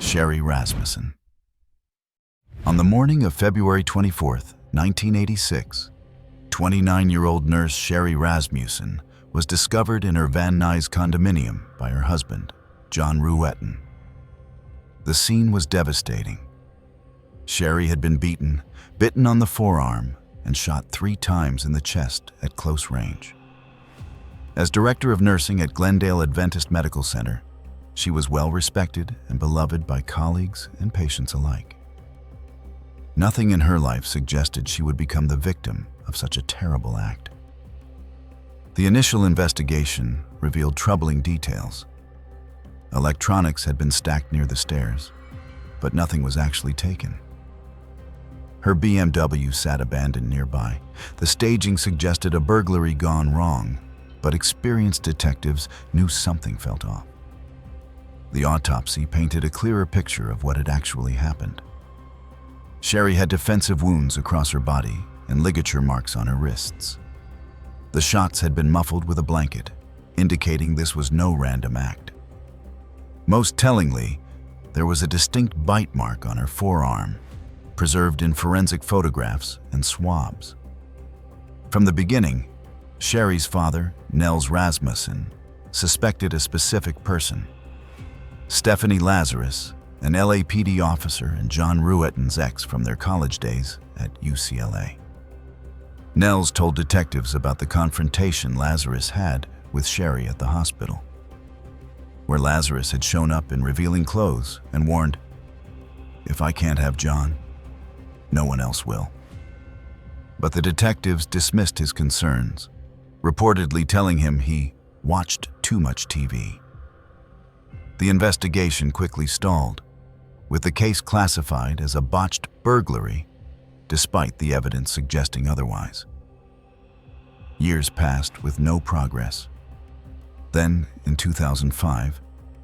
Sherry Rasmussen. On the morning of February 24, 1986, 29-year-old nurse Sherry Rasmussen was discovered in her Van Nuys condominium by her husband, John Ruetten. The scene was devastating. Sherry had been beaten, bitten on the forearm, and shot 3 times in the chest at close range. As director of nursing at Glendale Adventist Medical Center, she was well respected and beloved by colleagues and patients alike. Nothing in her life suggested she would become the victim of such a terrible act. The initial investigation revealed troubling details. Electronics had been stacked near the stairs, but nothing was actually taken. Her BMW sat abandoned nearby. The staging suggested a burglary gone wrong, but experienced detectives knew something felt off. The autopsy painted a clearer picture of what had actually happened. Sherry had defensive wounds across her body and ligature marks on her wrists. The shots had been muffled with a blanket, indicating this was no random act. Most tellingly, there was a distinct bite mark on her forearm, preserved in forensic photographs and swabs. From the beginning, Sherry's father, Nels Rasmussen, suspected a specific person: Stephanie Lazarus, an LAPD officer and John Ruetten's ex from their college days at UCLA. Nels told detectives about the confrontation Lazarus had with Sherry at the hospital, where Lazarus had shown up in revealing clothes and warned, "If I can't have John, no one else will." But the detectives dismissed his concerns, reportedly telling him he watched too much TV. The investigation quickly stalled, with the case classified as a botched burglary, despite the evidence suggesting otherwise. Years passed with no progress. Then, in 2005,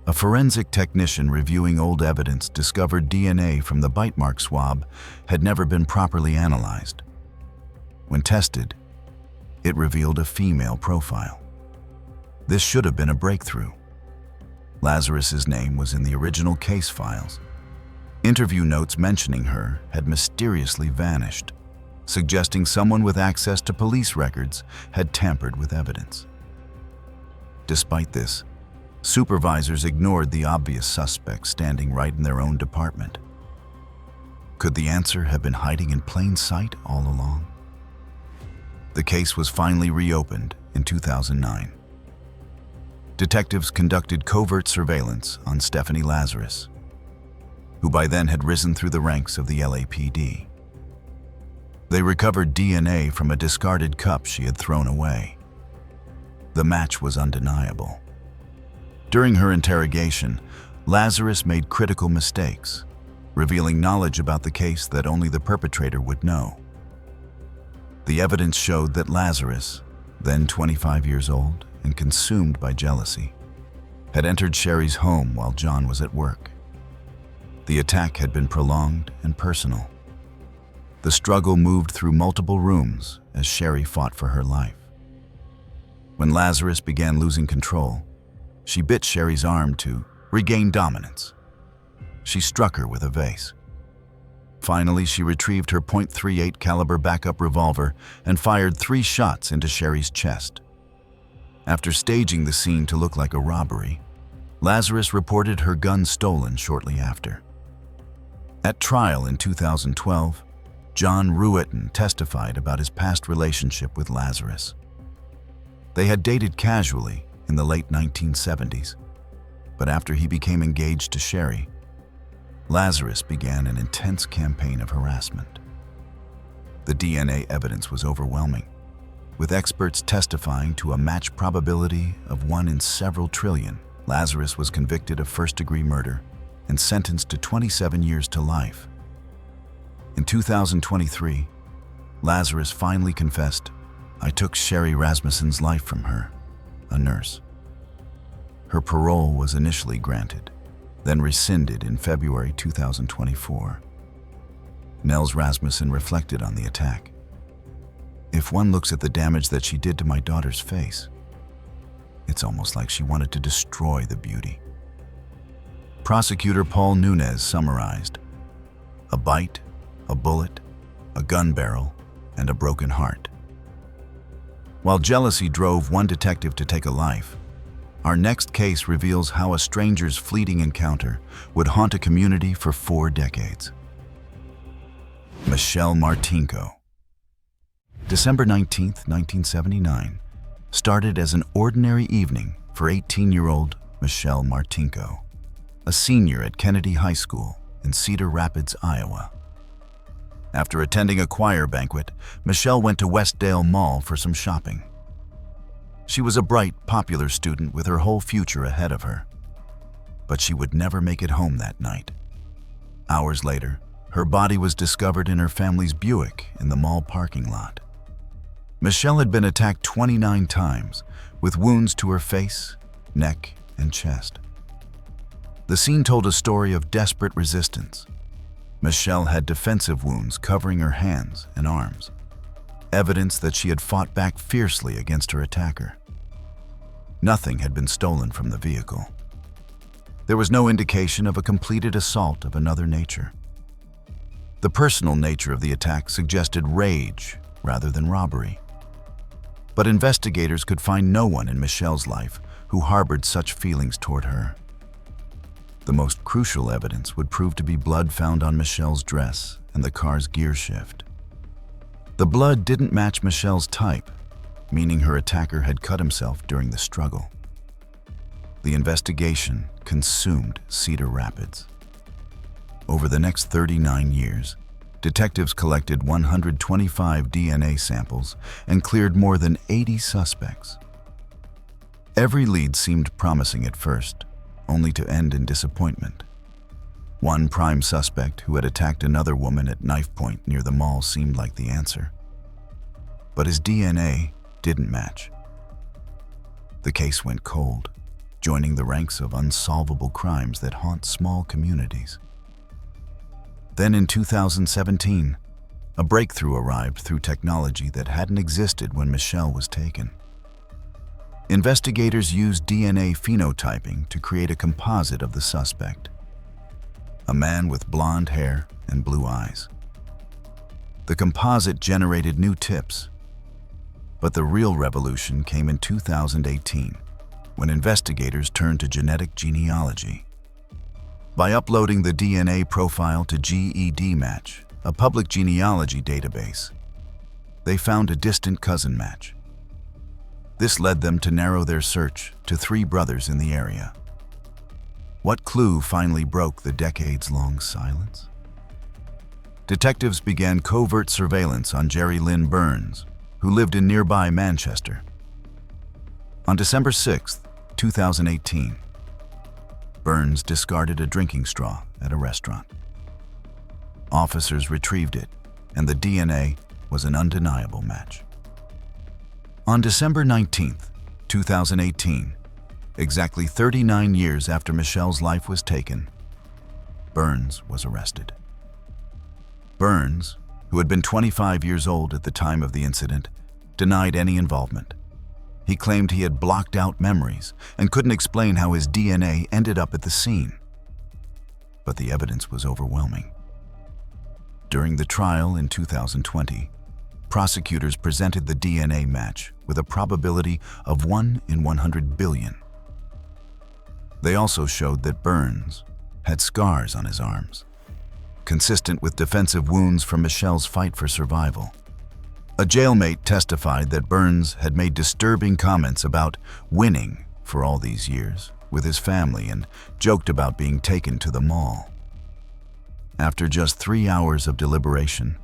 a forensic technician reviewing old evidence discovered DNA from the bite mark swab had never been properly analyzed. When tested, it revealed a female profile. This should have been a breakthrough. Lazarus's name was in the original case files. Interview notes mentioning her had mysteriously vanished, suggesting someone with access to police records had tampered with evidence. Despite this, supervisors ignored the obvious suspect standing right in their own department. Could the answer have been hiding in plain sight all along? The case was finally reopened in 2009. Detectives conducted covert surveillance on Stephanie Lazarus, who by then had risen through the ranks of the LAPD. They recovered DNA from a discarded cup she had thrown away. The match was undeniable. During her interrogation, Lazarus made critical mistakes, revealing knowledge about the case that only the perpetrator would know. The evidence showed that Lazarus, then 25 years old and consumed by jealousy, had entered Sherry's home while John was at work. The attack had been prolonged and personal. The struggle moved through multiple rooms as Sherry fought for her life. When Lazarus began losing control, she bit Sherry's arm to regain dominance. She struck her with a vase. Finally, she retrieved her .38 caliber backup revolver and fired 3 shots into Sherry's chest. After staging the scene to look like a robbery, Lazarus reported her gun stolen shortly after. At trial in 2012, John Ruetten testified about his past relationship with Lazarus. They had dated casually in the late 1970s, but after he became engaged to Sherry, Lazarus began an intense campaign of harassment. The DNA evidence was overwhelming, with experts testifying to a match probability of 1 in several trillion. Lazarus was convicted of first-degree murder and sentenced to 27 years to life. In 2023, Lazarus finally confessed, "I took Sherry Rasmussen's life from her," a nurse. Her parole was initially granted, then rescinded in February 2024. Nels Rasmussen reflected on the attack. "If one looks at the damage that she did to my daughter's face, it's almost like she wanted to destroy the beauty." Prosecutor Paul Nunez summarized: a bite, a bullet, a gun barrel, and a broken heart. While jealousy drove one detective to take a life, our next case reveals how a stranger's fleeting encounter would haunt a community for 4 decades. Michelle Martinko. December 19, 1979, started as an ordinary evening for 18-year-old Michelle Martinko, a senior at Kennedy High School in Cedar Rapids, Iowa. After attending a choir banquet, Michelle went to Westdale Mall for some shopping. She was a bright, popular student with her whole future ahead of her. But she would never make it home that night. Hours later, her body was discovered in her family's Buick in the mall parking lot. Michelle had been attacked 29 times, with wounds to her face, neck, and chest. The scene told a story of desperate resistance. Michelle had defensive wounds covering her hands and arms, evidence that she had fought back fiercely against her attacker. Nothing had been stolen from the vehicle. There was no indication of a completed assault of another nature. The personal nature of the attack suggested rage rather than robbery. But investigators could find no one in Michelle's life who harbored such feelings toward her. The most crucial evidence would prove to be blood found on Michelle's dress and the car's gear shift. The blood didn't match Michelle's type, meaning her attacker had cut himself during the struggle. The investigation consumed Cedar Rapids. Over the next 39 years, detectives collected 125 DNA samples and cleared more than 80 suspects. Every lead seemed promising at first, only to end in disappointment. One prime suspect who had attacked another woman at knife point near the mall seemed like the answer. But his DNA didn't match. The case went cold, joining the ranks of unsolvable crimes that haunt small communities. Then in 2017, a breakthrough arrived through technology that hadn't existed when Michelle was taken. Investigators used DNA phenotyping to create a composite of the suspect, a man with blonde hair and blue eyes. The composite generated new tips, but the real revolution came in 2018, when investigators turned to genetic genealogy. By uploading the DNA profile to GED Match, a public genealogy database, they found a distant cousin match. This led them to narrow their search to 3 brothers in the area. What clue finally broke the decades-long silence? Detectives began covert surveillance on Jerry Lynn Burns, who lived in nearby Manchester. On December 6, 2018, Burns discarded a drinking straw at a restaurant. Officers retrieved it, and the DNA was an undeniable match. On December 19, 2018, exactly 39 years after Michelle's life was taken, Burns was arrested. Burns, who had been 25 years old at the time of the incident, denied any involvement. He claimed he had blocked out memories and couldn't explain how his DNA ended up at the scene. But the evidence was overwhelming. During the trial in 2020, prosecutors presented the DNA match with a probability of 1 in 100 billion. They also showed that Burns had scars on his arms, consistent with defensive wounds from Michelle's fight for survival. A jailmate testified that Burns had made disturbing comments about winning for all these years with his family and joked about being taken to the mall. After just 3 hours of deliberation,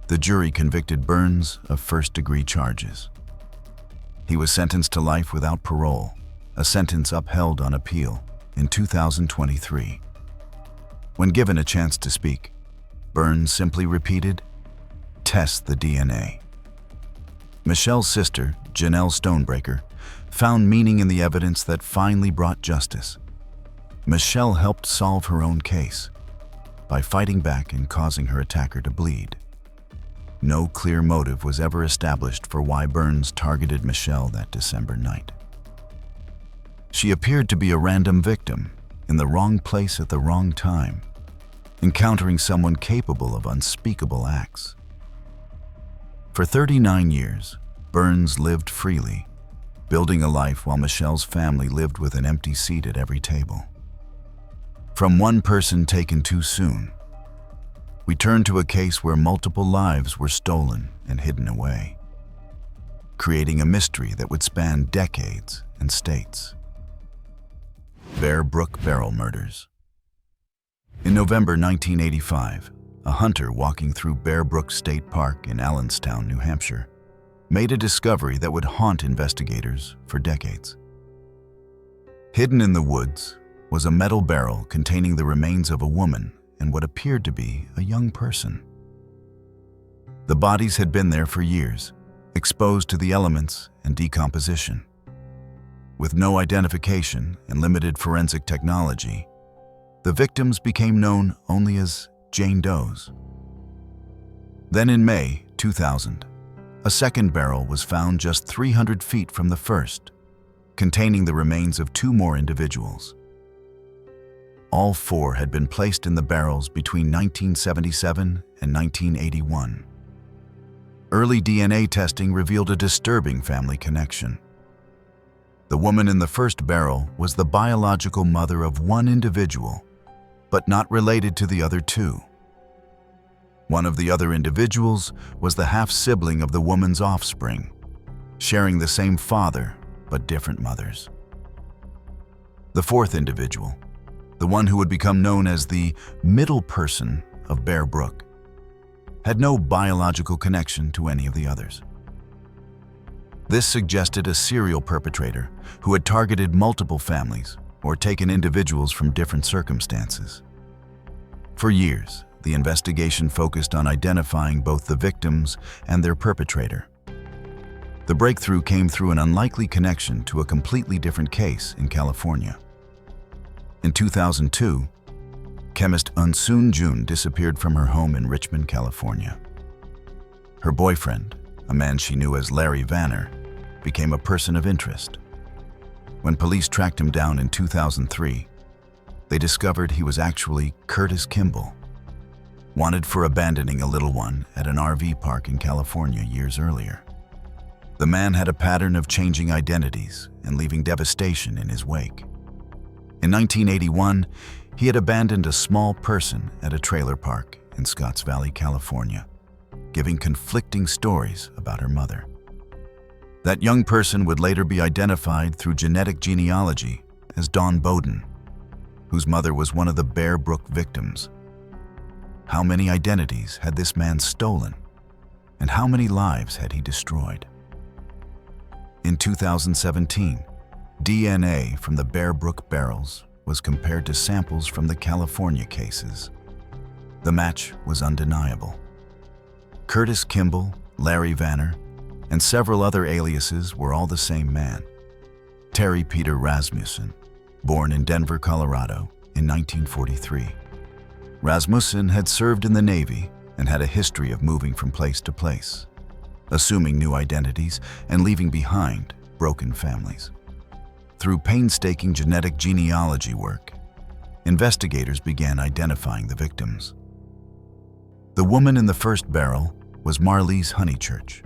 the jury convicted Burns of first-degree charges. He was sentenced to life without parole, a sentence upheld on appeal in 2023. When given a chance to speak, Burns simply repeated, "Test the DNA." Michelle's sister, Janelle Stonebreaker, found meaning in the evidence that finally brought justice. Michelle helped solve her own case by fighting back and causing her attacker to bleed. No clear motive was ever established for why Burns targeted Michelle that December night. She appeared to be a random victim, in the wrong place at the wrong time, encountering someone capable of unspeakable acts. For 39 years, Burns lived freely, building a life while Michelle's family lived with an empty seat at every table. From one person taken too soon, we turn to a case where multiple lives were stolen and hidden away, creating a mystery that would span decades and states. Bear Brook Barrel Murders. In November 1985, a hunter walking through Bear Brook State Park in Allenstown, New Hampshire, made a discovery that would haunt investigators for decades. Hidden in the woods was a metal barrel containing the remains of a woman and what appeared to be a young person. The bodies had been there for years, exposed to the elements and decomposition. With no identification and limited forensic technology, the victims became known only as Jane Does. Then in May 2000, a second barrel was found just 300 feet from the first, containing the remains of two more individuals. All four had been placed in the barrels between 1977 and 1981. Early DNA testing revealed a disturbing family connection. The woman in the first barrel was the biological mother of one individual, but not related to the other two. One of the other individuals was the half-sibling of the woman's offspring, sharing the same father but different mothers. The fourth individual, the one who would become known as the middle person of Bear Brook, had no biological connection to any of the others. This suggested a serial perpetrator who had targeted multiple families or taken individuals from different circumstances. For years, the investigation focused on identifying both the victims and their perpetrator. The breakthrough came through an unlikely connection to a completely different case in California. In 2002, chemist Eunsoon Jun disappeared from her home in Richmond, California. Her boyfriend, a man she knew as Larry Vanner, became a person of interest. When police tracked him down in 2003, they discovered he was actually Curtis Kimball, wanted for abandoning a little one at an RV park in California years earlier. The man had a pattern of changing identities and leaving devastation in his wake. In 1981, he had abandoned a small person at a trailer park in Scotts Valley, California, giving conflicting stories about her mother. That young person would later be identified through genetic genealogy as Dawn Bowden, whose mother was one of the Bear Brook victims. How many identities had this man stolen, and how many lives had he destroyed? In 2017, DNA from the Bear Brook barrels was compared to samples from the California cases. The match was undeniable. Curtis Kimball, Larry Vanner, and several other aliases were all the same man, Terry Peter Rasmussen, born in Denver, Colorado in 1943. Rasmussen had served in the Navy and had a history of moving from place to place, assuming new identities and leaving behind broken families. Through painstaking genetic genealogy work, investigators began identifying the victims. The woman in the first barrel was Marlise Honeychurch,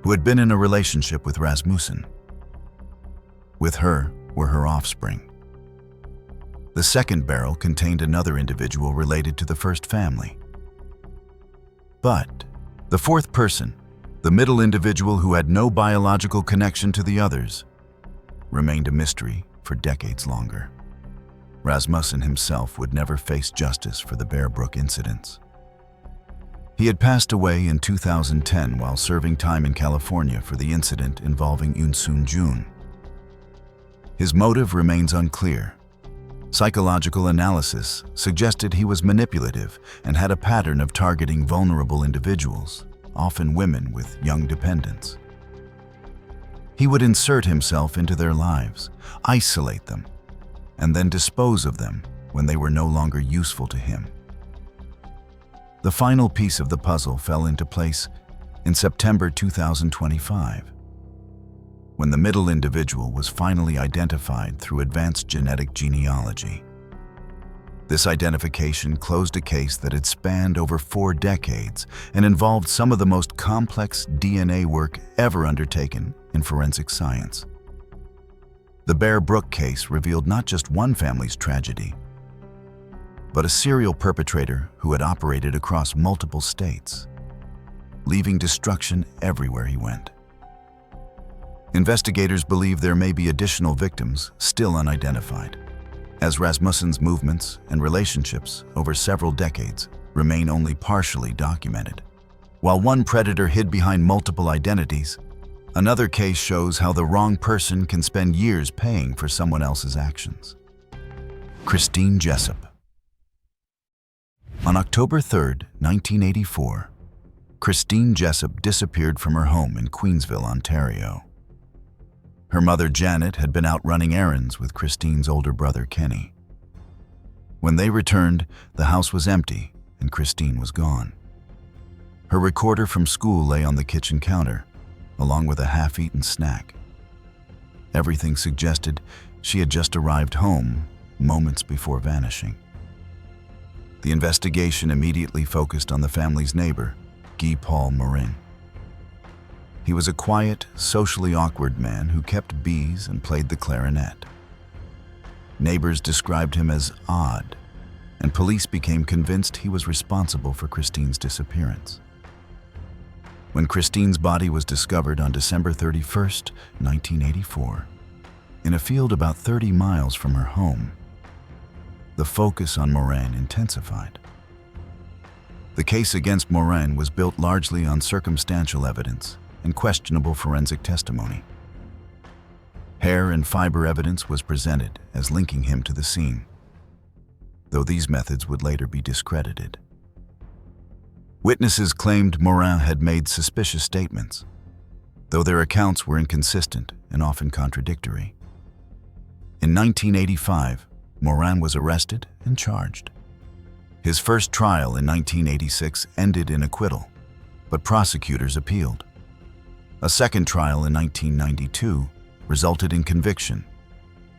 who had been in a relationship with Rasmussen. With her were her offspring. The second barrel contained another individual related to the first family. But the fourth person, the middle individual who had no biological connection to the others, remained a mystery for decades longer. Rasmussen himself would never face justice for the Bear Brook incidents. He had passed away in 2010 while serving time in California for the incident involving Eunsoon Jun. His motive remains unclear. Psychological analysis suggested he was manipulative and had a pattern of targeting vulnerable individuals, often women with young dependents. He would insert himself into their lives, isolate them, and then dispose of them when they were no longer useful to him. The final piece of the puzzle fell into place in September 2025. when the middle individual was finally identified through advanced genetic genealogy. This identification closed a case that had spanned over 4 decades and involved some of the most complex DNA work ever undertaken in forensic science. The Brook case revealed not just one family's tragedy, but a serial perpetrator who had operated across multiple states, leaving destruction everywhere he went. Investigators believe there may be additional victims still unidentified, as Rasmussen's movements and relationships over several decades remain only partially documented. While one predator hid behind multiple identities, another case shows how the wrong person can spend years paying for someone else's actions. Christine Jessup. On October 3, 1984, Christine Jessup disappeared from her home in Queensville, Ontario. Her mother, Janet, had been out running errands with Christine's older brother, Kenny. When they returned, the house was empty and Christine was gone. Her recorder from school lay on the kitchen counter, along with a half-eaten snack. Everything suggested she had just arrived home moments before vanishing. The investigation immediately focused on the family's neighbor, Paul Maurer. He was a quiet, socially awkward man who kept bees and played the clarinet. Neighbors described him as odd, and police became convinced he was responsible for Christine's disappearance. When Christine's body was discovered on December 31, 1984, in a field about 30 miles from her home, the focus on Maurer intensified. The case against Maurer was built largely on circumstantial evidence and questionable forensic testimony. Hair and fiber evidence was presented as linking him to the scene, though these methods would later be discredited. Witnesses claimed Maurer had made suspicious statements, though their accounts were inconsistent and often contradictory. In 1985, Maurer was arrested and charged. His first trial in 1986 ended in acquittal, but prosecutors appealed. A second trial in 1992 resulted in conviction,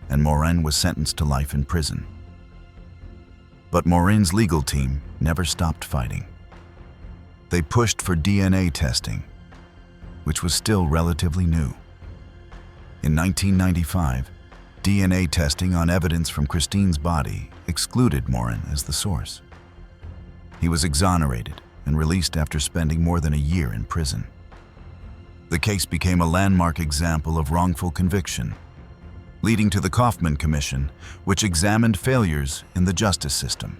and Maurer was sentenced to life in prison. But Maurer's legal team never stopped fighting. They pushed for DNA testing, which was still relatively new. In 1995, DNA testing on evidence from Christine's body excluded Maurer as the source. He was exonerated and released after spending more than a year in prison. The case became a landmark example of wrongful conviction, leading to the Kaufman Commission, which examined failures in the justice system.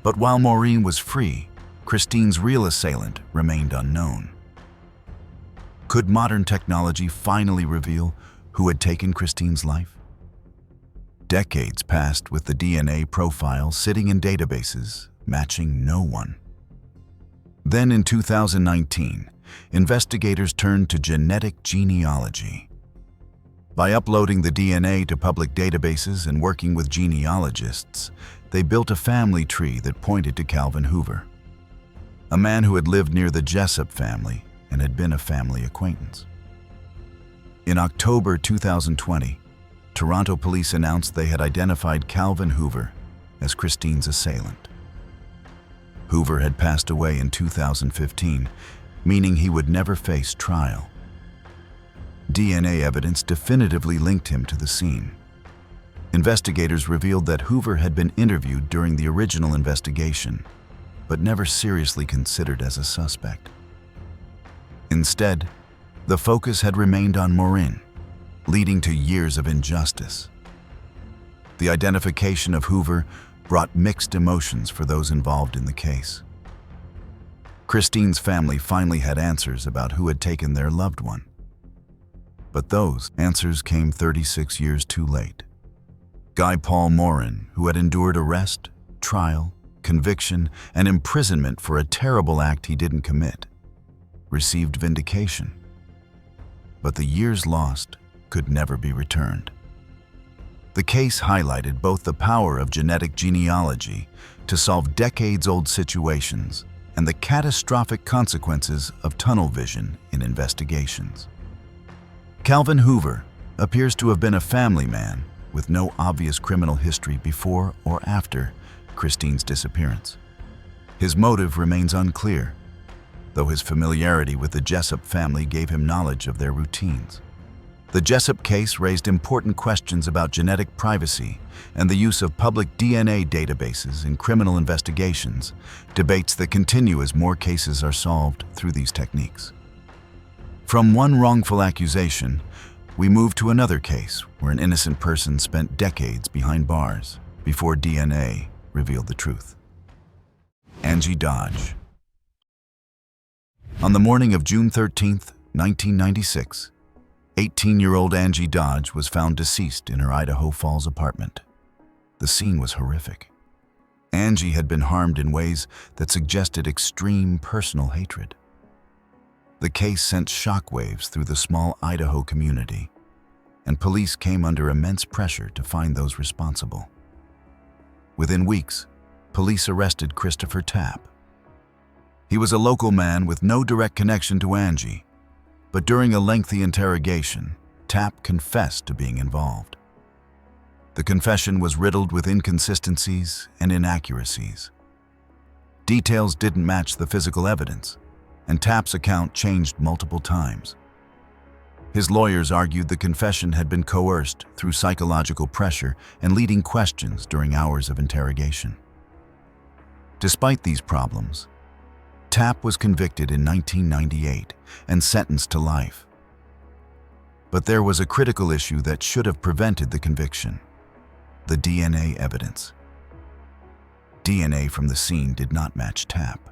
But while Maurer was free, Christine's real assailant remained unknown. Could modern technology finally reveal who had taken Christine's life? Decades passed with the DNA profile sitting in databases, matching no one. Then in 2019, investigators turned to genetic genealogy. By uploading the DNA to public databases and working with genealogists, they built a family tree that pointed to Calvin Hoover, a man who had lived near the Jessup family and had been a family acquaintance. In October 2020, Toronto police announced they had identified Calvin Hoover as Christine's assailant. Hoover had passed away in 2015, meaning he would never face trial. DNA evidence definitively linked him to the scene. Investigators revealed that Hoover had been interviewed during the original investigation, but never seriously considered as a suspect. Instead, the focus had remained on Maurer, leading to years of injustice. The identification of Hoover brought mixed emotions for those involved in the case. Christine's family finally had answers about who had taken their loved one. But those answers came 36 years too late. Paul Maurer, who had endured arrest, trial, conviction, and imprisonment for a terrible act he didn't commit, received vindication. But the years lost could never be returned. The case highlighted both the power of genetic genealogy to solve decades-old situations and the catastrophic consequences of tunnel vision in investigations. Calvin Hoover appears to have been a family man with no obvious criminal history before or after Christine's disappearance. His motive remains unclear, though his familiarity with the Jessup family gave him knowledge of their routines. The Jessup case raised important questions about genetic privacy and the use of public DNA databases in criminal investigations, debates that continue as more cases are solved through these techniques. From one wrongful accusation, we move to another case where an innocent person spent decades behind bars before DNA revealed the truth. Angie Dodge. On the morning of June 13, 1996, 18-year-old Angie Dodge was found deceased in her Idaho Falls apartment. The scene was horrific. Angie had been harmed in ways that suggested extreme personal hatred. The case sent shockwaves through the small Idaho community, and police came under immense pressure to find those responsible. Within weeks, police arrested Christopher Tapp. He was a local man with no direct connection to Angie, but during a lengthy interrogation, Tapp confessed to being involved. The confession was riddled with inconsistencies and inaccuracies. Details didn't match the physical evidence, and Tapp's account changed multiple times. His lawyers argued the confession had been coerced through psychological pressure and leading questions during hours of interrogation. Despite these problems, Tapp was convicted in 1998 and sentenced to life. But there was a critical issue that should have prevented the conviction: the DNA evidence. DNA from the scene did not match Tapp.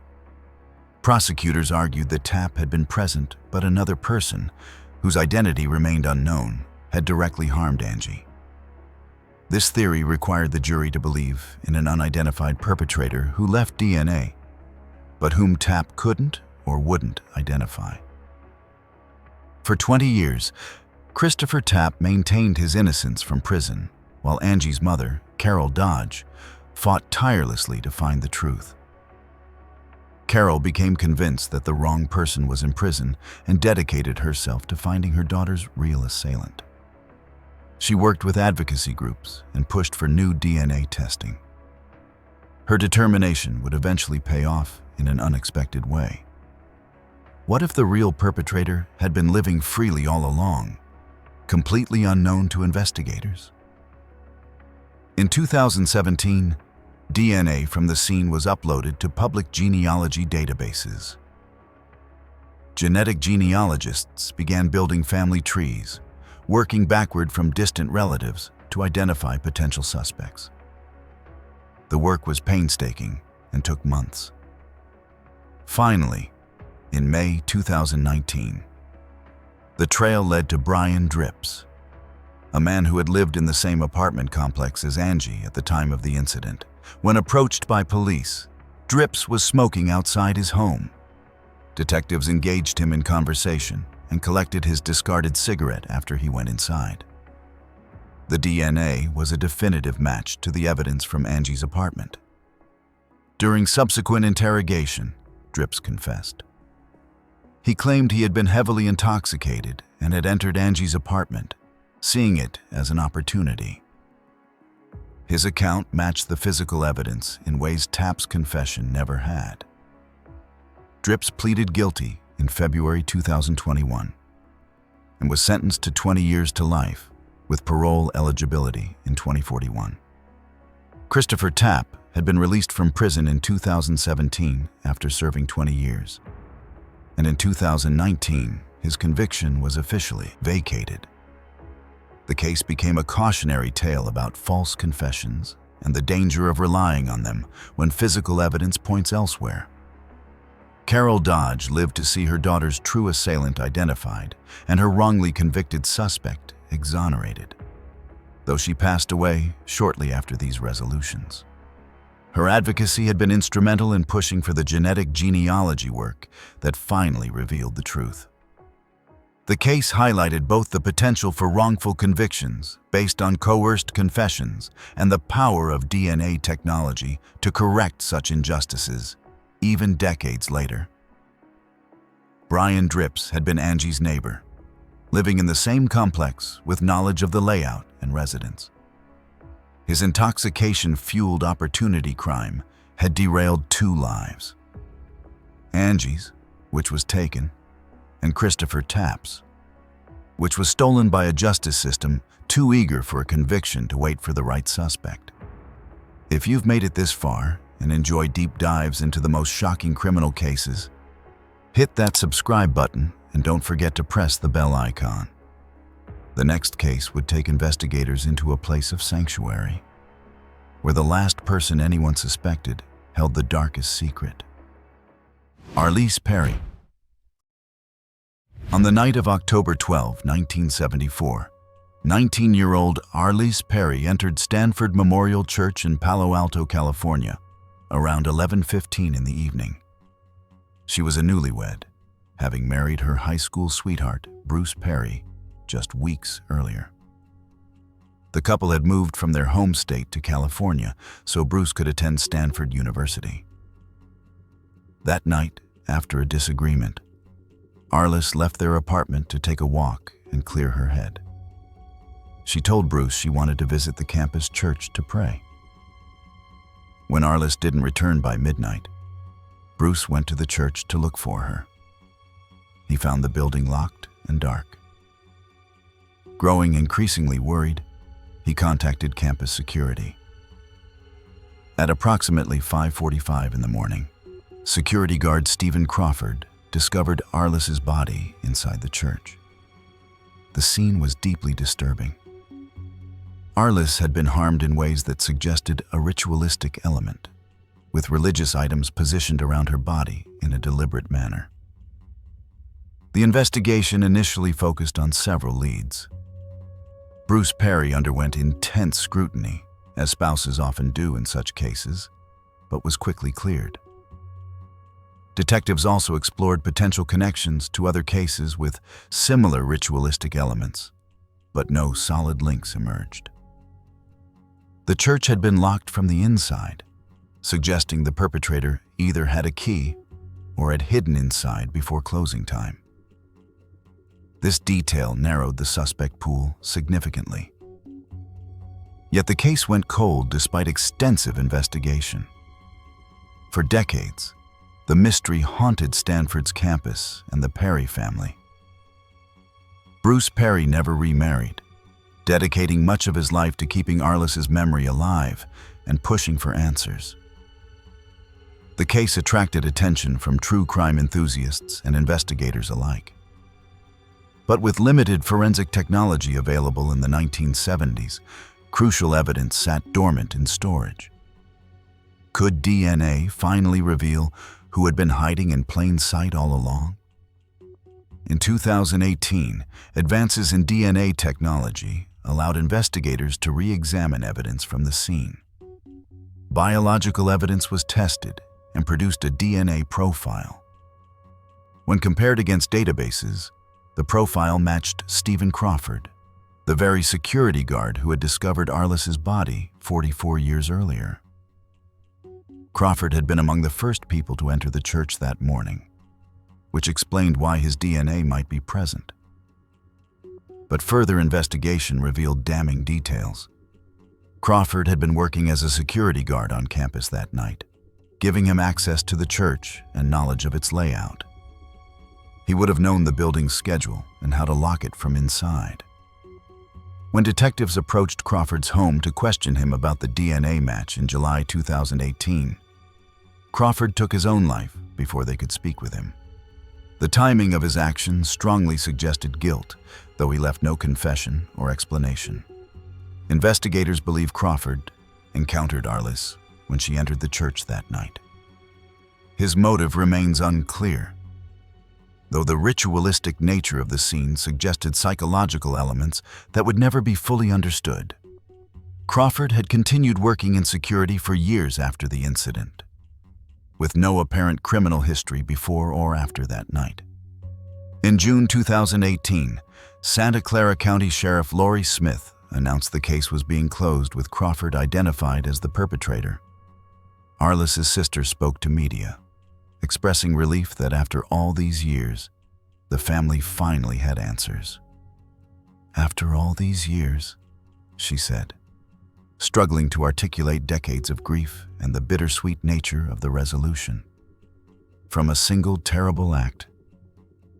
Prosecutors argued that Tapp had been present, but another person, whose identity remained unknown, had directly harmed Angie. This theory required the jury to believe in an unidentified perpetrator who left DNA, but whom Tapp couldn't or wouldn't identify. For 20 years, Christopher Tapp maintained his innocence from prison, while Angie's mother, Carol Dodge, fought tirelessly to find the truth. Carol became convinced that the wrong person was in prison and dedicated herself to finding her daughter's real assailant. She worked with advocacy groups and pushed for new DNA testing. Her determination would eventually pay off in an unexpected way. What if the real perpetrator had been living freely all along, completely unknown to investigators? In 2017, DNA from the scene was uploaded to public genealogy databases. Genetic genealogists began building family trees, working backward from distant relatives to identify potential suspects. The work was painstaking and took months. Finally, in May 2019, the trail led to Brian Dripps, a man who had lived in the same apartment complex as Angie at the time of the incident. When approached by police, Dripps was smoking outside his home. Detectives engaged him in conversation and collected his discarded cigarette after he went inside. The DNA was a definitive match to the evidence from Angie's apartment. During subsequent interrogation, Dripps confessed. He claimed he had been heavily intoxicated and had entered Angie's apartment, seeing it as an opportunity. His account matched the physical evidence in ways Tapp's confession never had. Dripps pleaded guilty in February 2021 and was sentenced to 20 years to life with parole eligibility in 2041. Christopher Tapp had been released from prison in 2017 after serving 20 years, and in 2019 his conviction was officially vacated. The case became a cautionary tale about false confessions and the danger of relying on them when physical evidence points elsewhere. Carol Dodge lived to see her daughter's true assailant identified and her wrongly convicted suspect exonerated, though she passed away shortly after these resolutions. Her advocacy had been instrumental in pushing for the genetic genealogy work that finally revealed the truth. The case highlighted both the potential for wrongful convictions based on coerced confessions and the power of DNA technology to correct such injustices, even decades later. Brian Dripps had been Angie's neighbor. living in the same complex with knowledge of the layout and residents. His intoxication-fueled opportunity crime had derailed 2 lives. Angie's, which was taken, and Christopher Tapp's, which was stolen by a justice system too eager for a conviction to wait for the right suspect. If you've made it this far and enjoy deep dives into the most shocking criminal cases, hit that subscribe button and don't forget to press the bell icon. The next case would take investigators into a place of sanctuary, where the last person anyone suspected held the darkest secret. Arlis Perry. On the night of October 12, 1974, 19-year-old Arlis Perry entered Stanford Memorial Church in Palo Alto, California, around 11:15 in the evening. She was a newlywed, having married her high school sweetheart, Bruce Perry, just weeks earlier. The couple had moved from their home state to California so Bruce could attend Stanford University. That night, after a disagreement, Arlis left their apartment to take a walk and clear her head. She told Bruce she wanted to visit the campus church to pray. When Arlis didn't return by midnight, Bruce went to the church to look for her. He found the building locked and dark. Growing increasingly worried, he contacted campus security. At approximately 5:45 in the morning, security guard Stephen Crawford discovered Arlis's body inside the church. The scene was deeply disturbing. Arlis had been harmed in ways that suggested a ritualistic element, with religious items positioned around her body in a deliberate manner. The investigation initially focused on several leads. Bruce Perry underwent intense scrutiny, as spouses often do in such cases, but was quickly cleared. Detectives also explored potential connections to other cases with similar ritualistic elements, but no solid links emerged. The church had been locked from the inside, suggesting the perpetrator either had a key or had hidden inside before closing time. This detail narrowed the suspect pool significantly. Yet the case went cold despite extensive investigation. For decades, the mystery haunted Stanford's campus and the Perry family. Bruce Perry never remarried, dedicating much of his life to keeping Arlis's memory alive and pushing for answers. The case attracted attention from true crime enthusiasts and investigators alike. But with limited forensic technology available in the 1970s, crucial evidence sat dormant in storage. Could DNA finally reveal who had been hiding in plain sight all along? In 2018, advances in DNA technology allowed investigators to re-examine evidence from the scene. Biological evidence was tested and produced a DNA profile. When compared against databases, the profile matched Stephen Crawford, the very security guard who had discovered Arlis's body 44 years earlier. Crawford had been among the first people to enter the church that morning, which explained why his DNA might be present. But further investigation revealed damning details. Crawford had been working as a security guard on campus that night, giving him access to the church and knowledge of its layout. He would have known the building's schedule and how to lock it from inside. When detectives approached Crawford's home to question him about the DNA match in July 2018, Crawford took his own life before they could speak with him. The timing of his actions strongly suggested guilt, though he left no confession or explanation. Investigators believe Crawford encountered Arlis when she entered the church that night. His motive remains unclear, though the ritualistic nature of the scene suggested psychological elements that would never be fully understood. Crawford had continued working in security for years after the incident, with no apparent criminal history before or after that night. In June 2018, Santa Clara County Sheriff Lori Smith announced the case was being closed with Crawford identified as the perpetrator. Arlis's sister spoke to media, expressing relief that after all these years, the family finally had answers. "After all these years," she said, struggling to articulate decades of grief and the bittersweet nature of the resolution. From a single terrible act,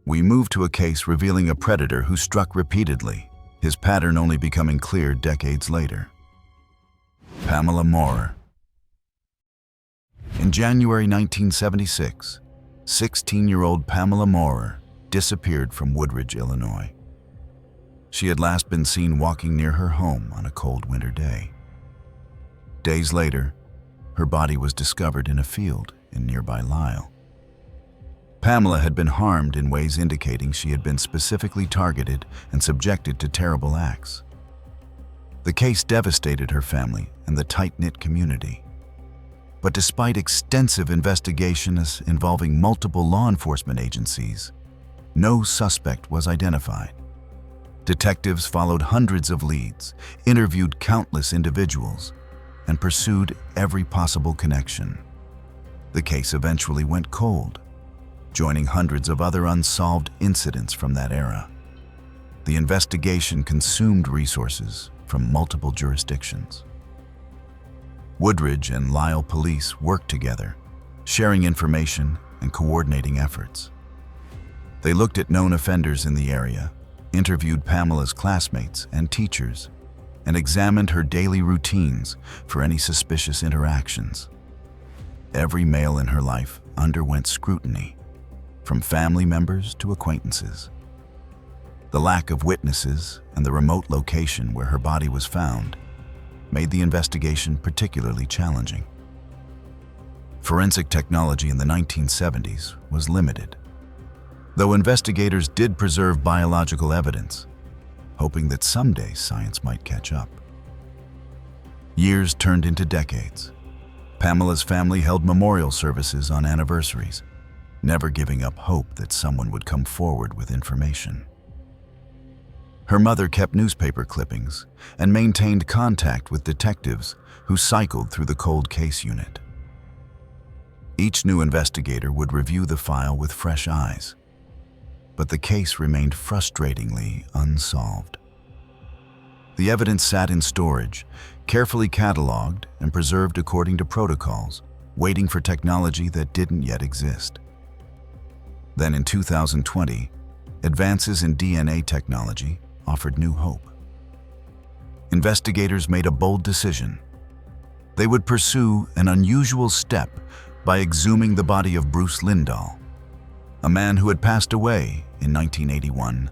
we move to a case revealing a predator who struck repeatedly, his pattern only becoming clear decades later. Pamela Maurer. In January 1976, 16-year-old Pamela Maurer disappeared from Woodridge, Illinois. She had last been seen walking near her home on a cold winter day. Days later, her body was discovered in a field in nearby Lisle. Pamela had been harmed in ways indicating she had been specifically targeted and subjected to terrible acts. The case devastated her family and the tight-knit community. But despite extensive investigations involving multiple law enforcement agencies, no suspect was identified. Detectives followed hundreds of leads, interviewed countless individuals, and pursued every possible connection. The case eventually went cold, joining hundreds of other unsolved incidents from that era. The investigation consumed resources from multiple jurisdictions. Woodridge and Lisle police worked together, sharing information and coordinating efforts. They looked at known offenders in the area, interviewed Pamela's classmates and teachers, and examined her daily routines for any suspicious interactions. Every male in her life underwent scrutiny, from family members to acquaintances. The lack of witnesses and the remote location where her body was found made the investigation particularly challenging. Forensic technology in the 1970s was limited, though investigators did preserve biological evidence, hoping that someday science might catch up. Years turned into decades. Pamela's family held memorial services on anniversaries, never giving up hope that someone would come forward with information. Her mother kept newspaper clippings and maintained contact with detectives who cycled through the cold case unit. Each new investigator would review the file with fresh eyes, but the case remained frustratingly unsolved. The evidence sat in storage, carefully cataloged and preserved according to protocols, waiting for technology that didn't yet exist. Then in 2020, advances in DNA technology offered new hope. Investigators made a bold decision. They would pursue an unusual step by exhuming the body of Bruce Lindahl, a man who had passed away in 1981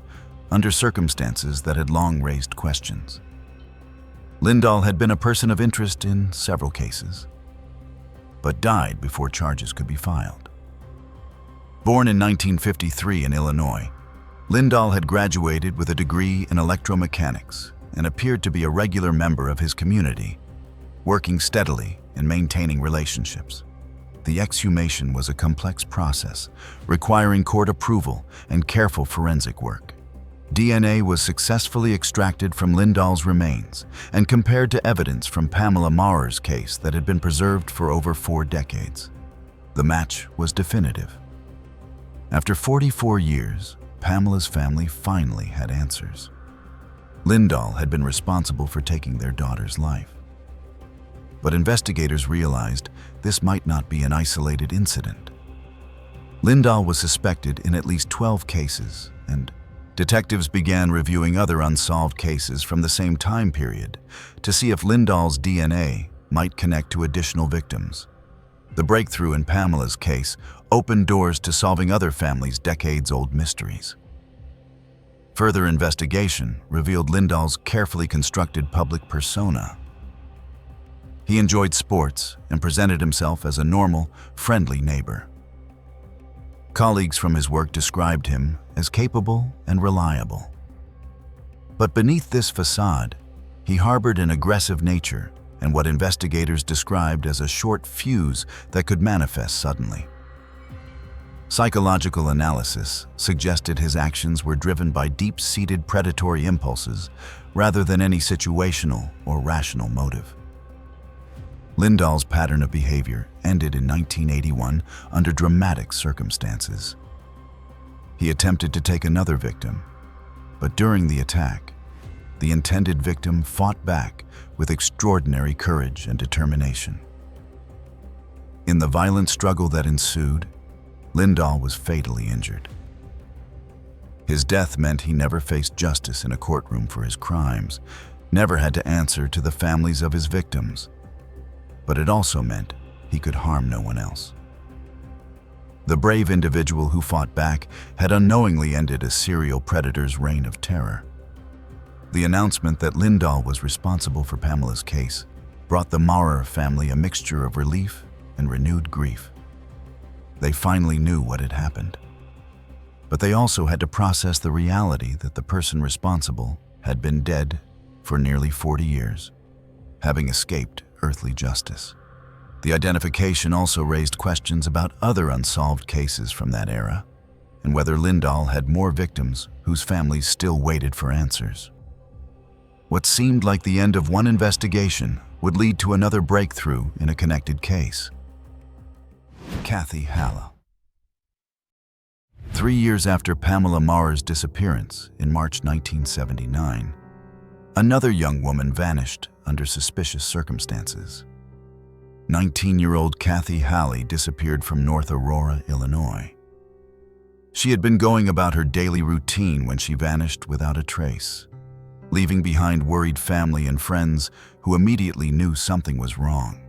under circumstances that had long raised questions. Lindahl had been a person of interest in several cases, but died before charges could be filed. Born in 1953 in Illinois, Lindahl had graduated with a degree in electromechanics and appeared to be a regular member of his community, working steadily and maintaining relationships. The exhumation was a complex process, requiring court approval and careful forensic work. DNA was successfully extracted from Lindahl's remains and compared to evidence from Pamela Maurer's case that had been preserved for over 4 decades. The match was definitive. After 44 years, Pamela's family finally had answers. Lindahl had been responsible for taking their daughter's life. But investigators realized this might not be an isolated incident. Lindahl was suspected in at least 12 cases, and detectives began reviewing other unsolved cases from the same time period to see if Lindahl's DNA might connect to additional victims. The breakthrough in Pamela's case opened doors to solving other families' decades-old mysteries. Further investigation revealed Lindahl's carefully constructed public persona. He enjoyed sports and presented himself as a normal, friendly neighbor. Colleagues from his work described him as capable and reliable. But beneath this facade, he harbored an aggressive nature and what investigators described as a short fuse that could manifest suddenly. Psychological analysis suggested his actions were driven by deep-seated predatory impulses rather than any situational or rational motive. Lindahl's pattern of behavior ended in 1981 under dramatic circumstances. He attempted to take another victim, but during the attack, the intended victim fought back with extraordinary courage and determination. In the violent struggle that ensued, Lindahl was fatally injured. His death meant he never faced justice in a courtroom for his crimes, never had to answer to the families of his victims. But it also meant he could harm no one else. The brave individual who fought back had unknowingly ended a serial predator's reign of terror. The announcement that Lindahl was responsible for Pamela's case brought the Maurer family a mixture of relief and renewed grief. They finally knew what had happened. But they also had to process the reality that the person responsible had been dead for nearly 40 years, having escaped earthly justice. The identification also raised questions about other unsolved cases from that era, and whether Lindahl had more victims whose families still waited for answers. What seemed like the end of one investigation would lead to another breakthrough in a connected case. Kathy Hallowe. 3 years after Pamela Maurer's disappearance in March 1979, another young woman vanished under suspicious circumstances. 19-year-old Kathy Hallowe disappeared from North Aurora, Illinois. She had been going about her daily routine when she vanished without a trace, leaving behind worried family and friends who immediately knew something was wrong.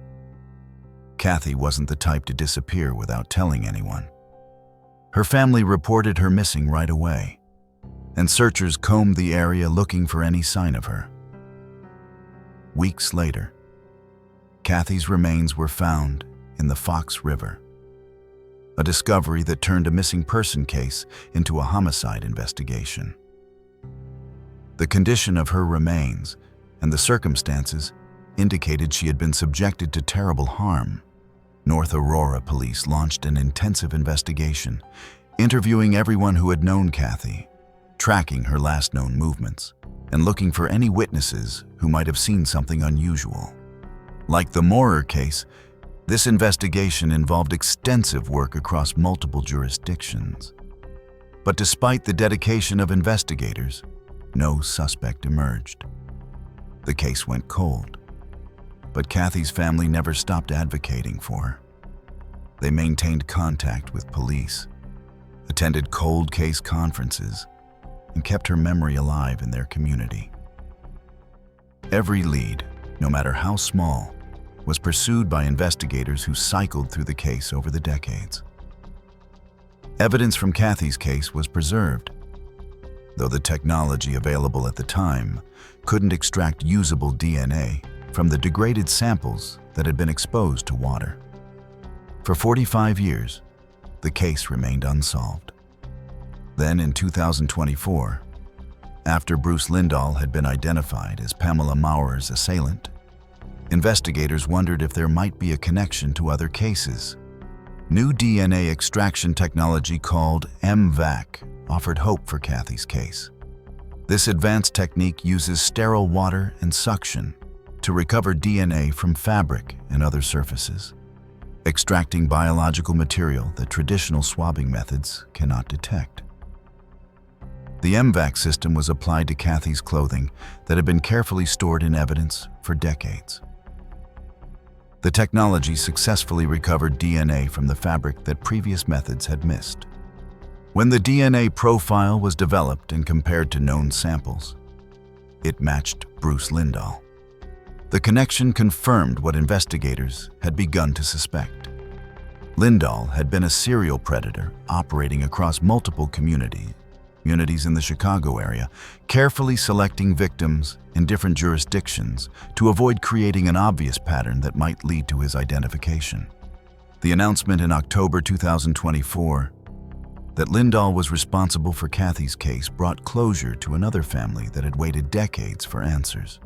Kathy wasn't the type to disappear without telling anyone. Her family reported her missing right away, and searchers combed the area looking for any sign of her. Weeks later, Kathy's remains were found in the Fox River, a discovery that turned a missing person case into a homicide investigation. The condition of her remains and the circumstances indicated she had been subjected to terrible harm. North Aurora police launched an intensive investigation, interviewing everyone who had known Kathy, tracking her last known movements, and looking for any witnesses who might have seen something unusual. Like the Maurer case, this investigation involved extensive work across multiple jurisdictions. But despite the dedication of investigators, no suspect emerged. The case went cold, but Kathy's family never stopped advocating for her. They maintained contact with police, attended cold case conferences, and kept her memory alive in their community. Every lead, no matter how small, was pursued by investigators who cycled through the case over the decades. Evidence from Kathy's case was preserved, though the technology available at the time couldn't extract usable DNA from the degraded samples that had been exposed to water. For 45 years, the case remained unsolved. Then in 2024, after Bruce Lindahl had been identified as Pamela Maurer's assailant, investigators wondered if there might be a connection to other cases. New DNA extraction technology called MVAC offered hope for Kathy's case. This advanced technique uses sterile water and suction to recover DNA from fabric and other surfaces, extracting biological material that traditional swabbing methods cannot detect. The MVAC system was applied to Kathy's clothing that had been carefully stored in evidence for decades. The technology successfully recovered DNA from the fabric that previous methods had missed. When the DNA profile was developed and compared to known samples, it matched Bruce Lindahl. The connection confirmed what investigators had begun to suspect. Lindahl had been a serial predator operating across multiple communities in the Chicago area, carefully selecting victims in different jurisdictions to avoid creating an obvious pattern that might lead to his identification. The announcement in October 2024 that Lindahl was responsible for Kathy's case brought closure to another family that had waited decades for answers.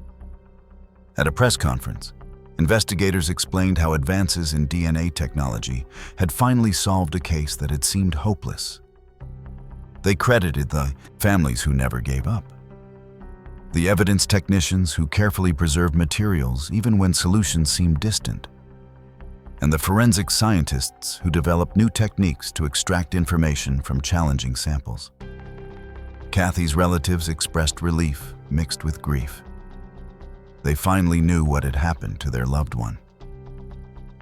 At a press conference, investigators explained how advances in DNA technology had finally solved a case that had seemed hopeless. They credited the families who never gave up, the evidence technicians who carefully preserved materials even when solutions seemed distant, and the forensic scientists who developed new techniques to extract information from challenging samples. Kathy's relatives expressed relief mixed with grief. They finally knew what had happened to their loved one.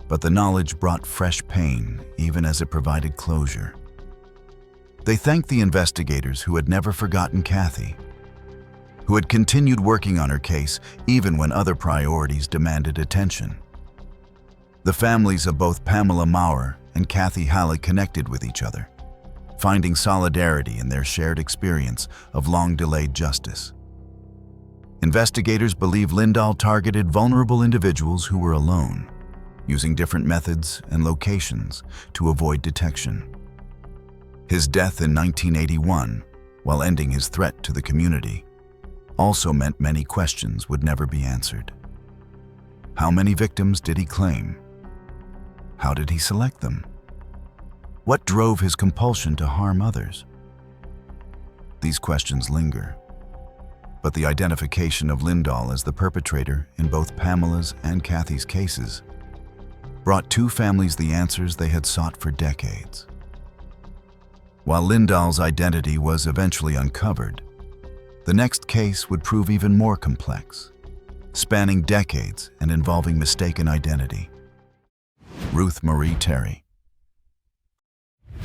But the knowledge brought fresh pain, even as it provided closure. They thanked the investigators who had never forgotten Kathy, who had continued working on her case even when other priorities demanded attention. The families of both Pamela Maurer and Kathy Hallowe connected with each other, finding solidarity in their shared experience of long-delayed justice. Investigators believe Lindahl targeted vulnerable individuals who were alone, using different methods and locations to avoid detection. His death in 1981, while ending his threat to the community, also meant many questions would never be answered. How many victims did he claim? How did he select them? What drove his compulsion to harm others? These questions linger, but the identification of Lindahl as the perpetrator in both Pamela's and Kathy's cases brought two families the answers they had sought for decades. While Lindahl's identity was eventually uncovered, the next case would prove even more complex, spanning decades and involving mistaken identity. Ruth Marie Terry.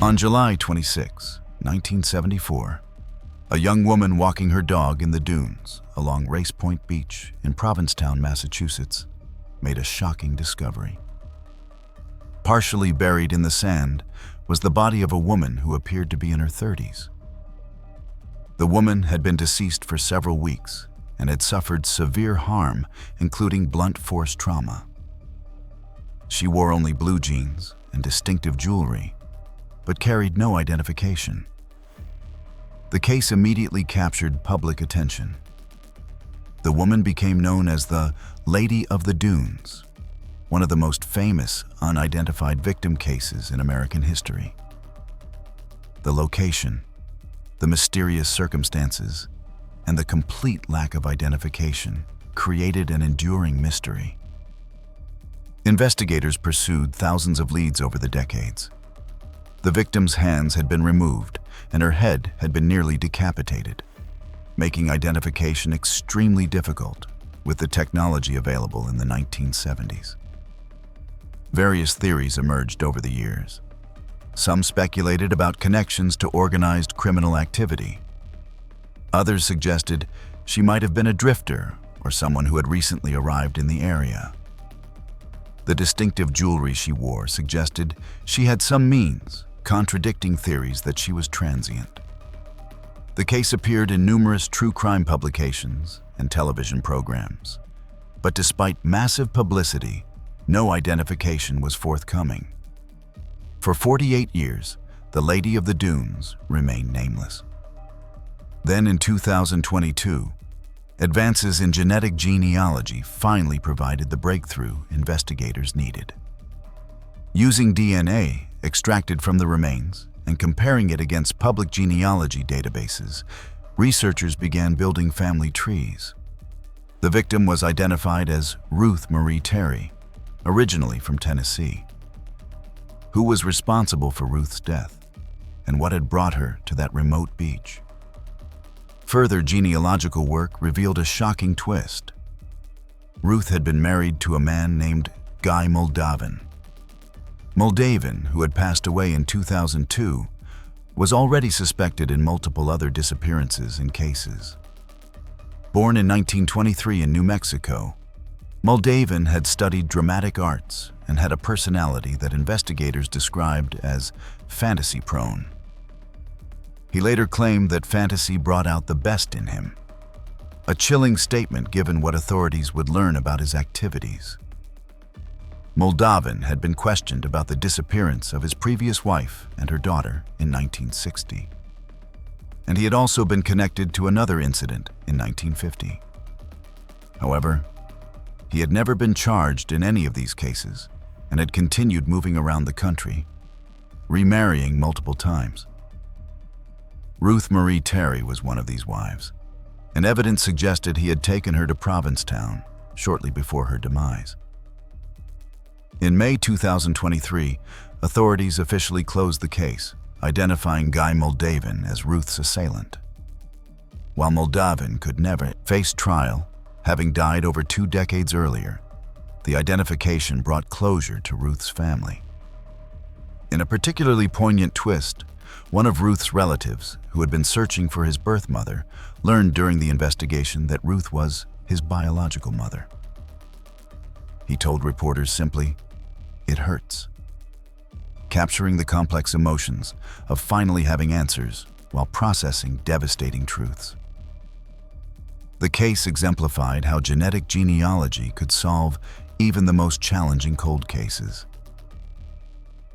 On July 26, 1974, a young woman walking her dog in the dunes along Race Point Beach in Provincetown, Massachusetts, made a shocking discovery. Partially buried in the sand was the body of a woman who appeared to be in her 30s. The woman had been deceased for several weeks and had suffered severe harm, including blunt force trauma. She wore only blue jeans and distinctive jewelry, but carried no identification. The case immediately captured public attention. The woman became known as the Lady of the Dunes, one of the most famous unidentified victim cases in American history. The location, the mysterious circumstances, and the complete lack of identification created an enduring mystery. Investigators pursued thousands of leads over the decades. The victim's hands had been removed and her head had been nearly decapitated, making identification extremely difficult with the technology available in the 1970s. Various theories emerged over the years. Some speculated about connections to organized criminal activity. Others suggested she might have been a drifter or someone who had recently arrived in the area. The distinctive jewelry she wore suggested she had some means, contradicting theories that she was transient. The case appeared in numerous true crime publications and television programs, but despite massive publicity, no identification was forthcoming. For 48 years, the Lady of the Dunes remained nameless. Then in 2022, advances in genetic genealogy finally provided the breakthrough investigators needed. Using DNA extracted from the remains and comparing it against public genealogy databases, researchers began building family trees. The victim was identified as Ruth Marie Terry, originally from Tennessee. Who was responsible for Ruth's death, and what had brought her to that remote beach? Further genealogical work revealed a shocking twist. Ruth had been married to a man named Guy Moldavan. Moldavan, who had passed away in 2002, was already suspected in multiple other disappearances and cases. Born in 1923 in New Mexico, Moldavan had studied dramatic arts and had a personality that investigators described as fantasy-prone. He later claimed that fantasy brought out the best in him, a chilling statement given what authorities would learn about his activities. Moldavan had been questioned about the disappearance of his previous wife and her daughter in 1960, and he had also been connected to another incident in 1950. However, he had never been charged in any of these cases and had continued moving around the country, remarrying multiple times. Ruth Marie Terry was one of these wives, and evidence suggested he had taken her to Provincetown shortly before her demise. In May 2023, authorities officially closed the case, identifying Guy Moldavan as Ruth's assailant. While Moldavan could never face trial, having died over 2 decades earlier, the identification brought closure to Ruth's family. In a particularly poignant twist, one of Ruth's relatives, who had been searching for his birth mother, learned during the investigation that Ruth was his biological mother. He told reporters simply, "It hurts," capturing the complex emotions of finally having answers while processing devastating truths. The case exemplified how genetic genealogy could solve even the most challenging cold cases.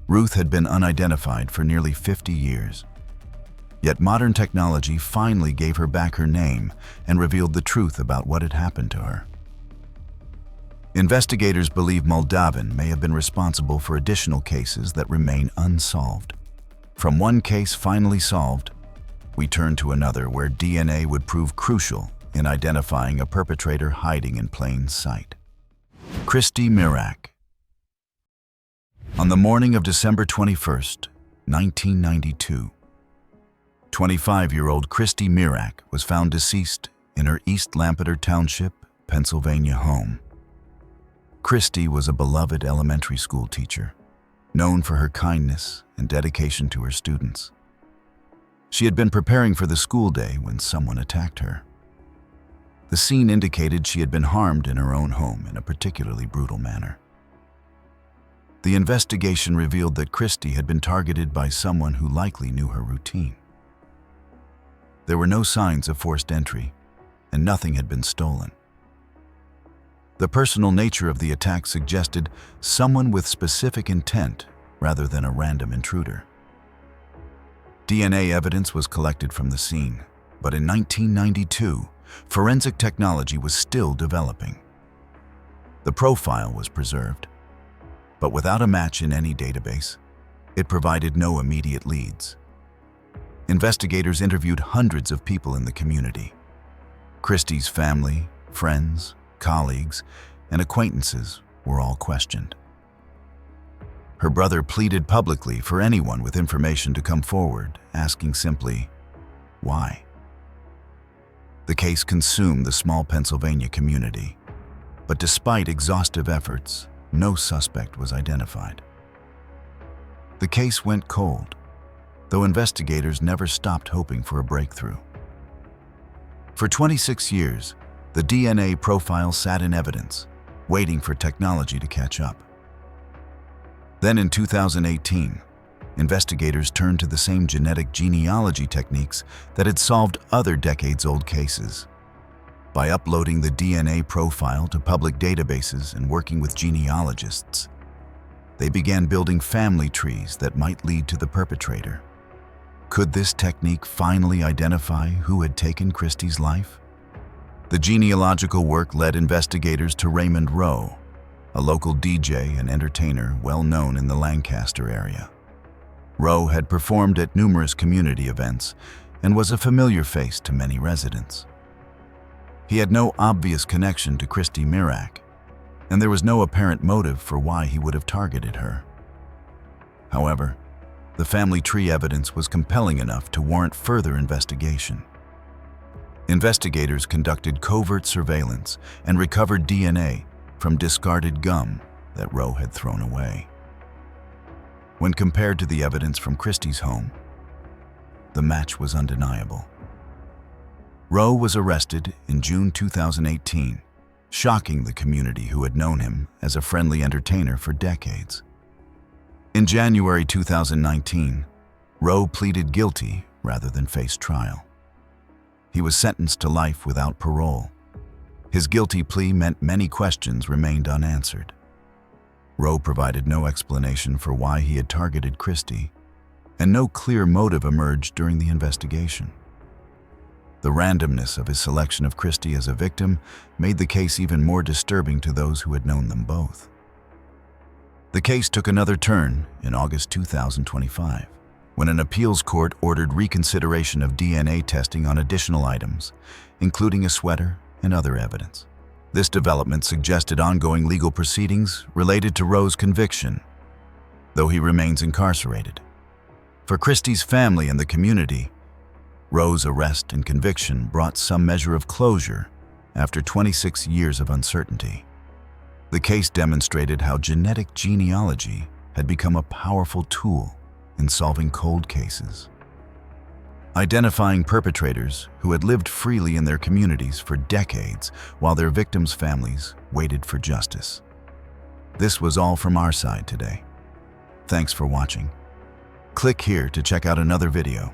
Ruth had been unidentified for nearly 50 years. Yet modern technology finally gave her back her name and revealed the truth about what had happened to her. Investigators believe Moldavan may have been responsible for additional cases that remain unsolved. From one case finally solved, we turn to another where DNA would prove crucial in identifying a perpetrator hiding in plain sight. Christy Mirack. On the morning of December 21st, 1992, 25-year-old Christy Mirack was found deceased in her East Lampeter Township, Pennsylvania home. Christy was a beloved elementary school teacher, known for her kindness and dedication to her students. She had been preparing for the school day when someone attacked her. The scene indicated she had been harmed in her own home in a particularly brutal manner. The investigation revealed that Christy had been targeted by someone who likely knew her routine. There were no signs of forced entry, and nothing had been stolen. The personal nature of the attack suggested someone with specific intent rather than a random intruder. DNA evidence was collected from the scene, but in 1992, forensic technology was still developing. The profile was preserved, but without a match in any database, it provided no immediate leads. Investigators interviewed hundreds of people in the community. Christy's family, friends, colleagues, and acquaintances were all questioned. Her brother pleaded publicly for anyone with information to come forward, asking simply, "Why?" The case consumed the small Pennsylvania community, but despite exhaustive efforts, no suspect was identified. The case went cold, though investigators never stopped hoping for a breakthrough. For 26 years, the DNA profile sat in evidence, waiting for technology to catch up. Then in 2018, investigators turned to the same genetic genealogy techniques that had solved other decades-old cases. By uploading the DNA profile to public databases and working with genealogists, they began building family trees that might lead to the perpetrator. Could this technique finally identify who had taken Christy's life? The genealogical work led investigators to Raymond Rowe, a local DJ and entertainer well known in the Lancaster area. Rowe had performed at numerous community events and was a familiar face to many residents. He had no obvious connection to Christy Mirack, and there was no apparent motive for why he would have targeted her. However, the family tree evidence was compelling enough to warrant further investigation. Investigators conducted covert surveillance and recovered DNA from discarded gum that Rowe had thrown away. When compared to the evidence from Christy's home, the match was undeniable. Rowe was arrested in June 2018, shocking the community who had known him as a friendly entertainer for decades. In January 2019, Rowe pleaded guilty rather than face trial. He was sentenced to life without parole. His guilty plea meant many questions remained unanswered. Rowe provided no explanation for why he had targeted Christy, and no clear motive emerged during the investigation. The randomness of his selection of Christy as a victim made the case even more disturbing to those who had known them both. The case took another turn in August 2025, when an appeals court ordered reconsideration of DNA testing on additional items, including a sweater and other evidence. This development suggested ongoing legal proceedings related to Rowe's conviction, though he remains incarcerated. For Christy's family and the community, Rowe's arrest and conviction brought some measure of closure after 26 years of uncertainty. The case demonstrated how genetic genealogy had become a powerful tool in solving cold cases, identifying perpetrators who had lived freely in their communities for decades while their victims' families waited for justice. This was all from our side today. Thanks for watching. Click here to check out another video.